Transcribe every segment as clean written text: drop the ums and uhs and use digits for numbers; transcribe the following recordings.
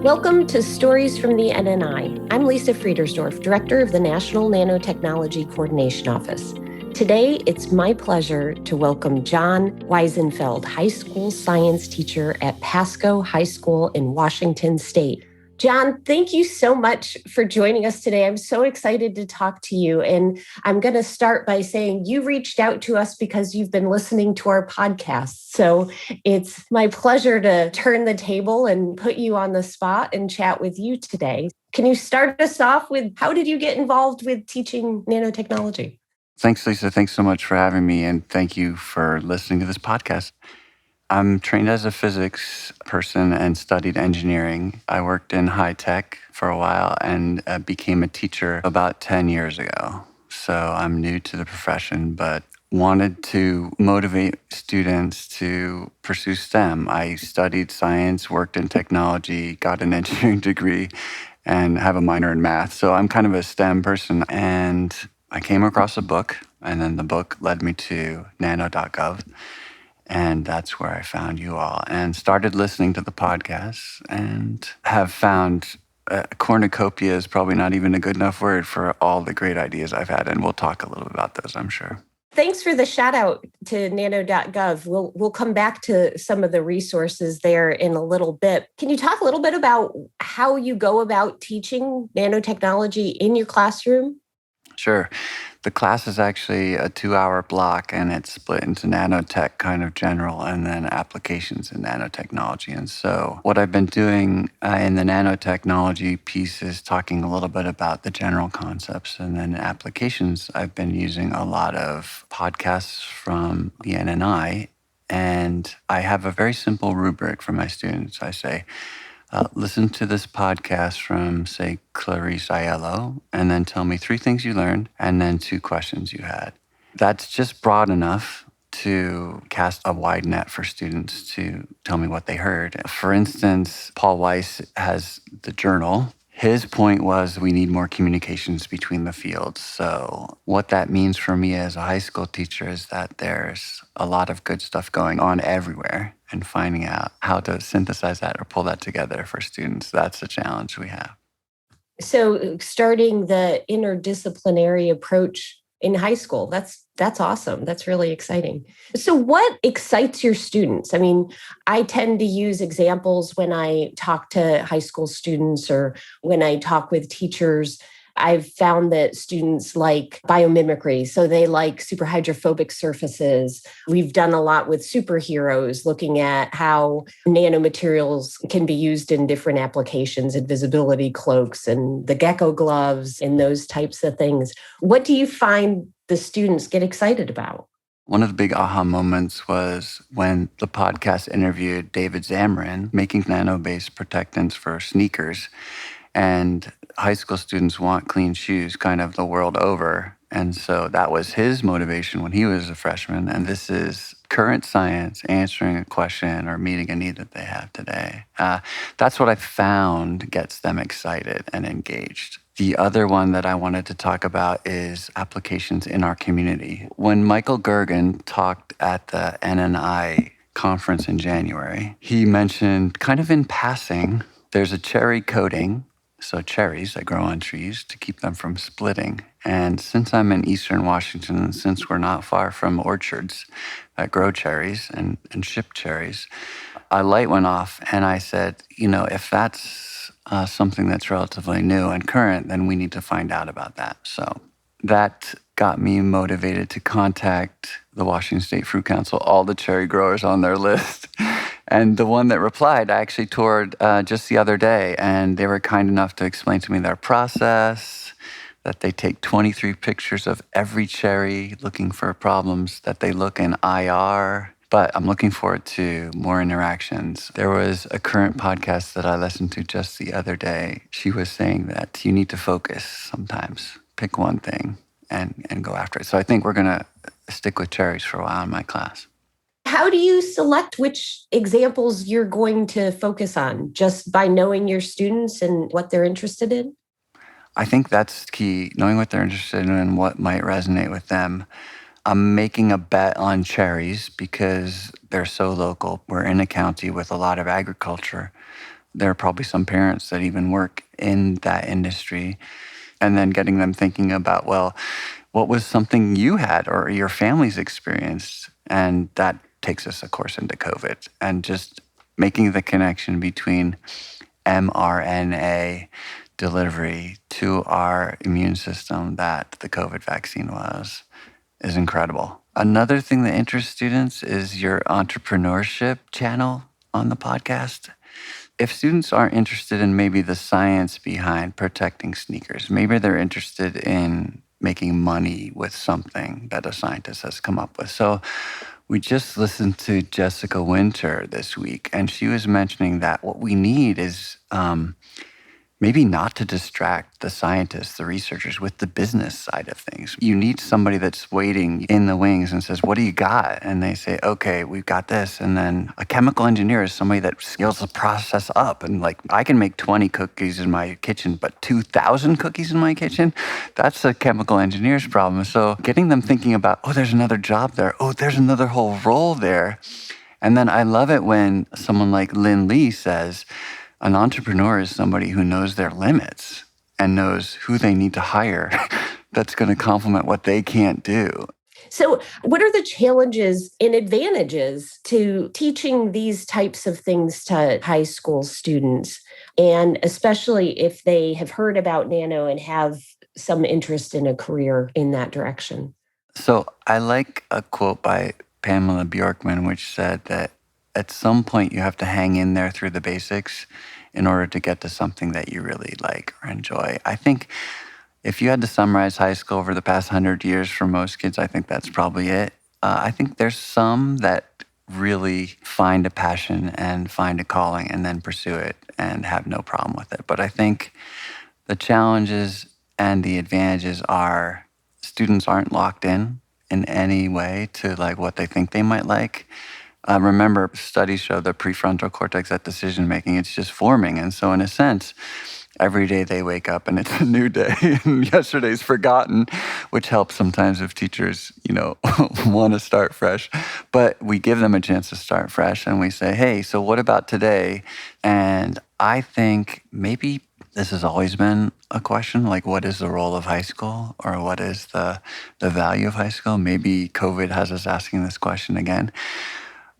Welcome to Stories from the NNI. I'm Lisa Friedersdorf, Director of the National Nanotechnology Coordination Office. Today, it's my pleasure to welcome John Weisenfeld, high school science teacher at Pasco High School in Washington State. John, thank you so much for joining us today. I'm so excited to talk to you. And I'm going to start by saying you reached out to us because you've been listening to our podcast. So it's my pleasure to turn the table and put you on the spot and chat with you today. Can you start us off with how did you get involved with teaching nanotechnology? Thanks, Lisa. Thanks so much for having me. And thank you for listening to this podcast. I'm trained as a physics person and studied engineering. I worked in high tech for a while and became a teacher about 10 years ago. So I'm new to the profession, but wanted to motivate students to pursue STEM. I studied science, worked in technology, got an engineering degree, and have a minor in math. So I'm kind of a STEM person. And I came across a book, and then the book led me to nano.gov. And that's where I found you all and started listening to the podcasts and have found cornucopia is probably not even a good enough word for all the great ideas I've had. And we'll talk a little bit about those, I'm sure. Thanks for the shout out to nano.gov. We'll come back to some of the resources there in a little bit. Can you talk a little bit about how you go about teaching nanotechnology in your classroom? Sure. The class is actually a 2-hour block and it's split into nanotech kind of general and then applications in nanotechnology. And so what I've been doing in the nanotechnology piece is talking a little bit about the general concepts, and then applications. I've been using a lot of podcasts from the NNI, and I have a very simple rubric for my students. I say, listen to this podcast from, say, Clarice Aiello, and then tell me 3 things you learned and then 2 questions you had. That's just broad enough to cast a wide net for students to tell me what they heard. For instance, Paul Weiss has the journal. His point was we need more communications between the fields. So what that means for me as a high school teacher is that there's a lot of good stuff going on everywhere, and finding out how to synthesize that or pull that together for students, that's the challenge we have. So starting the interdisciplinary approach in high school, that's awesome. That's really exciting. So what excites your students? I mean, I tend to use examples when I talk to high school students or when I talk with teachers. I've found that students like biomimicry, so they like superhydrophobic surfaces. We've done a lot with superheroes, looking at how nanomaterials can be used in different applications, invisibility cloaks and the gecko gloves and those types of things. What do you find the students get excited about? One of the big aha moments was when the podcast interviewed David Zamarin, making nano-based protectants for sneakers. And high school students want clean shoes kind of the world over. And so that was his motivation when he was a freshman. And this is current science answering a question or meeting a need that they have today. That's what I found gets them excited and engaged. The other one that I wanted to talk about is applications in our community. When Michael Gergen talked at the NNI conference in January, he mentioned kind of in passing, there's a cherry coating. So cherries that grow on trees to keep them from splitting. And since I'm in Eastern Washington, and since we're not far from orchards that grow cherries and ship cherries, a light went off and I said, if that's something that's relatively new and current, then we need to find out about that. So that got me motivated to contact the Washington State Fruit Council, all the cherry growers on their list. And the one that replied, I actually toured just the other day, and they were kind enough to explain to me their process, that they take 23 pictures of every cherry looking for problems, that they look in IR. But I'm looking forward to more interactions. There was a current podcast that I listened to just the other day. She was saying that you need to focus sometimes, pick one thing and go after it. So I think we're going to stick with cherries for a while in my class. How do you select which examples you're going to focus on? Just by knowing your students and what they're interested in? I think that's key, knowing what they're interested in and what might resonate with them. I'm making a bet on cherries because they're so local. We're in a county with a lot of agriculture. There are probably some parents that even work in that industry, and then getting them thinking about, well, what was something you had or your family's experienced? And that takes us, of course, into COVID and just making the connection between mRNA delivery to our immune system that the COVID vaccine was is incredible. Another thing that interests students is your entrepreneurship channel on the podcast. If students aren't interested in maybe the science behind protecting sneakers, maybe they're interested in making money with something that a scientist has come up with. So we just listened to Jessica Winter this week, and she was mentioning that what we need is maybe not to distract the scientists, the researchers with the business side of things. You need somebody that's waiting in the wings and says, what do you got? And they say, okay, we've got this. And then a chemical engineer is somebody that scales the process up. And like, I can make 20 cookies in my kitchen, but 2,000 cookies in my kitchen, that's a chemical engineer's problem. So getting them thinking about, oh, there's another job there. Oh, there's another whole role there. And then I love it when someone like Lynn Lee says, an entrepreneur is somebody who knows their limits and knows who they need to hire that's going to complement what they can't do. So, what are the challenges and advantages to teaching these types of things to high school students? And especially if they have heard about nano and have some interest in a career in that direction? So, I like a quote by Pamela Bjorkman, which said that at some point you have to hang in there through the basics in order to get to something that you really like or enjoy. I think if you had to summarize high school over the past 100 years for most kids, I think that's probably it. I think there's some that really find a passion and find a calling and then pursue it and have no problem with it. But I think the challenges and the advantages are students aren't locked in any way to like what they think they might like. Remember, studies show the prefrontal cortex, that decision making, it's just forming. And so, in a sense, every day they wake up and it's a new day and yesterday's forgotten, which helps sometimes if teachers, want to start fresh. But we give them a chance to start fresh and we say, hey, so what about today? And I think maybe this has always been a question, like what is the role of high school or what is the value of high school? Maybe COVID has us asking this question again.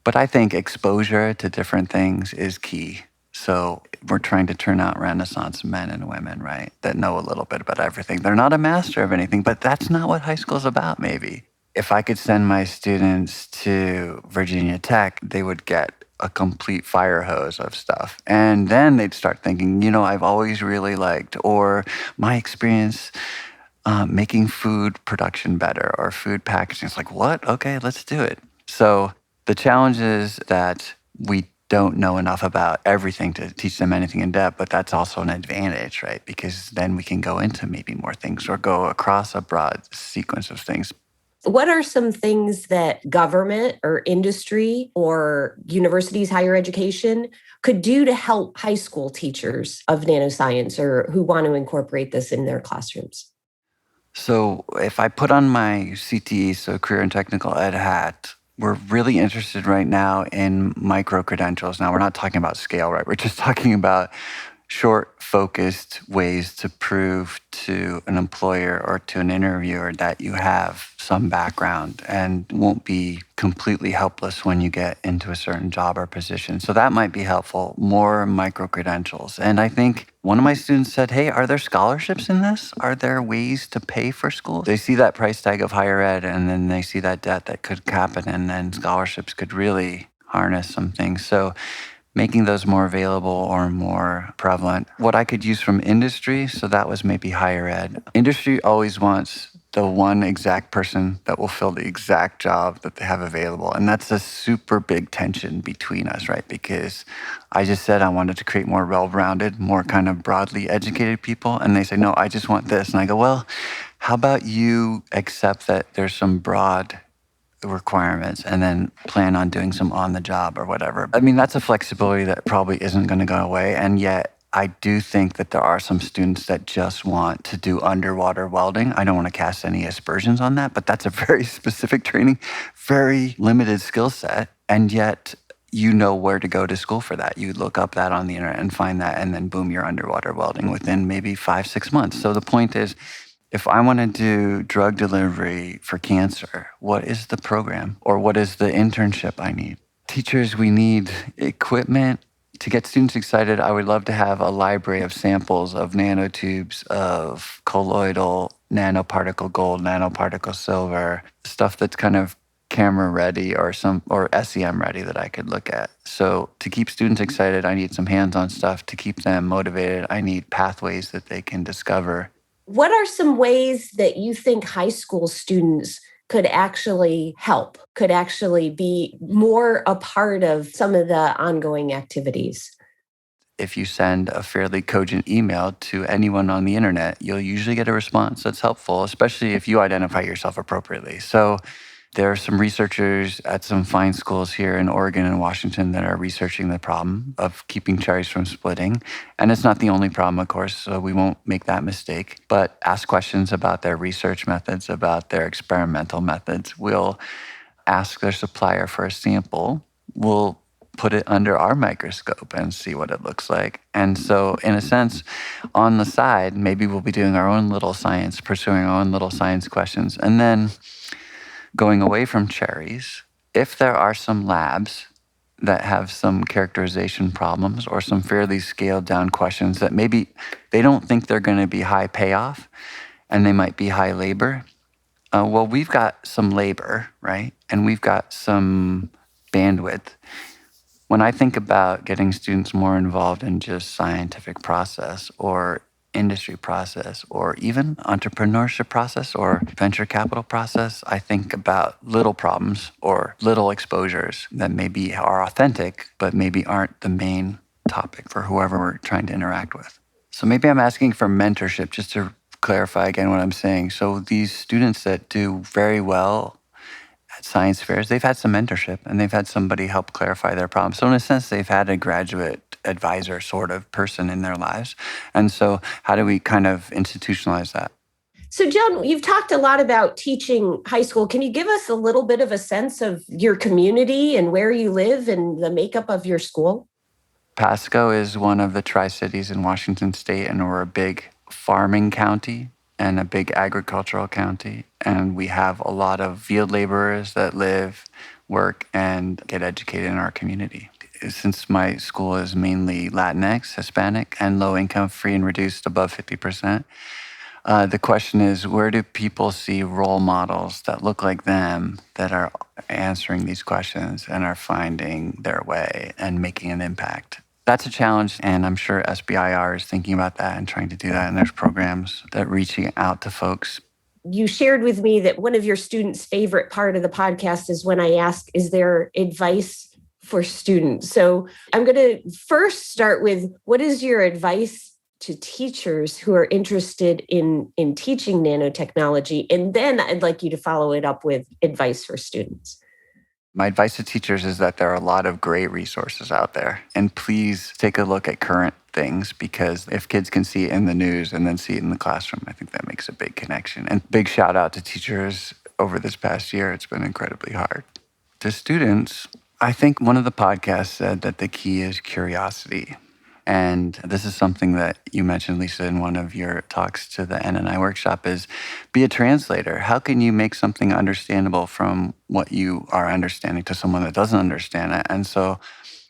But I think exposure to different things is key. So we're trying to turn out Renaissance men and women, right, that know a little bit about everything. They're not a master of anything, but that's not what high school is about, maybe. If I could send my students to Virginia Tech, they would get a complete fire hose of stuff. And then they'd start thinking, I've always really liked, or my experience making food production better or food packaging. It's like, what? Okay, let's do it. So the challenge is that we don't know enough about everything to teach them anything in depth, but that's also an advantage, right? Because then we can go into maybe more things or go across a broad sequence of things. What are some things that government or industry or universities, higher education could do to help high school teachers of nanoscience or who want to incorporate this in their classrooms? So if I put on my CTE, so career and technical ed hat, we're really interested right now in micro credentials. Now, we're not talking about scale, right? We're just talking about short, focused ways to prove to an employer or to an interviewer that you have some background and won't be completely helpless when you get into a certain job or position. So that might be helpful, more micro credentials. And I think one of my students said, hey, are there scholarships in this? Are there ways to pay for school? They see that price tag of higher ed and then they see that debt that could happen, and then scholarships could really harness some things. So making those more available or more prevalent. What I could use from industry, so that was maybe higher ed. Industry always wants the one exact person that will fill the exact job that they have available. And that's a super big tension between us, right? Because I just said I wanted to create more well-rounded, more kind of broadly educated people. And they say, no, I just want this. And I go, well, how about you accept that there's some broad requirements and then plan on doing some on the job or whatever. I mean, that's a flexibility that probably isn't going to go away. And yet I do think that there are some students that just want to do underwater welding. I don't want to cast any aspersions on that, but that's a very specific training, very limited skill set. And yet you know where to go to school for that. You look up that on the internet and find that, and then boom, you're underwater welding within maybe 5-6 months. So the point is, if I want to do drug delivery for cancer, what is the program or what is the internship I need? Teachers, we need equipment. To get students excited, I would love to have a library of samples of nanotubes, of colloidal, nanoparticle gold, nanoparticle silver, stuff that's kind of camera ready or SEM ready that I could look at. So to keep students excited, I need some hands-on stuff. To keep them motivated, I need pathways that they can discover. What are some ways that you think high school students could actually help, could actually be more a part of some of the ongoing activities? If you send a fairly cogent email to anyone on the internet, you'll usually get a response that's helpful, especially if you identify yourself appropriately. So there are some researchers at some fine schools here in Oregon and Washington that are researching the problem of keeping cherries from splitting. And it's not the only problem, of course, so we won't make that mistake. But ask questions about their research methods, about their experimental methods. We'll ask their supplier for a sample. We'll put it under our microscope and see what it looks like. And so, in a sense, on the side, maybe we'll be doing our own little science, pursuing our own little science questions. And then going away from cherries, if there are some labs that have some characterization problems or some fairly scaled down questions that maybe they don't think they're going to be high payoff and they might be high labor, well, we've got some labor, right? And we've got some bandwidth. When I think about getting students more involved in just scientific process or industry process or even entrepreneurship process or venture capital process, I think about little problems or little exposures that maybe are authentic, but maybe aren't the main topic for whoever we're trying to interact with. So maybe I'm asking for mentorship, just to clarify again what I'm saying. So these students that do very well at science fairs, they've had some mentorship and they've had somebody help clarify their problem. So in a sense, they've had a graduate advisor sort of person in their lives. And so how do we kind of institutionalize that? So, John, you've talked a lot about teaching high school. Can you give us a little bit of a sense of your community and where you live and the makeup of your school? Pasco is one of the Tri-Cities in Washington State, and we're a big farming county and a big agricultural county. And we have a lot of field laborers that live, work, and get educated in our community. Since my school is mainly Latinx, Hispanic, and low income, free and reduced above 50%, the question is, where do people see role models that look like them that are answering these questions and are finding their way and making an impact? That's a challenge, and I'm sure SBIR is thinking about that and trying to do that, and there's programs that are reaching out to folks. You shared with me that one of your students' favorite part of the podcast is when I ask, is there advice for students? So I'm going to first start with, what is your advice to teachers who are interested in teaching nanotechnology? And then I'd like you to follow it up with advice for students. My advice to teachers is that there are a lot of great resources out there. And please take a look at current things, because if kids can see it in the news and then see it in the classroom, I think that makes a big connection. And big shout out to teachers over this past year. It's been incredibly hard. To students, I think one of the podcasts said that the key is curiosity. And this is something that you mentioned, Lisa, in one of your talks to the NNI workshop, is be a translator. How can you make something understandable from what you are understanding to someone that doesn't understand it? And so,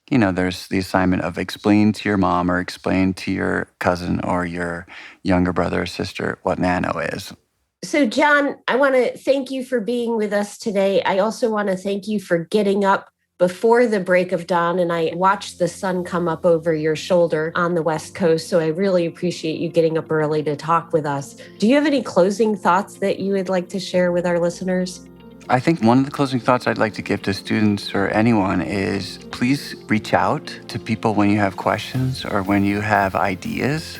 there's the assignment of explain to your mom or explain to your cousin or your younger brother or sister what nano is. So, John, I want to thank you for being with us today. I also want to thank you for getting up before the break of dawn, and I watched the sun come up over your shoulder on the West Coast. So I really appreciate you getting up early to talk with us. Do you have any closing thoughts that you would like to share with our listeners? I think one of the closing thoughts I'd like to give to students or anyone is, please reach out to people when you have questions or when you have ideas.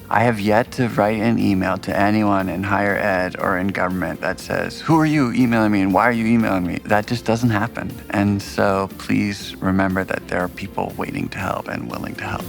I have yet to write an email to anyone in higher ed or in government that says, who are you emailing me and why are you emailing me? That just doesn't happen. And so please remember that there are people waiting to help and willing to help.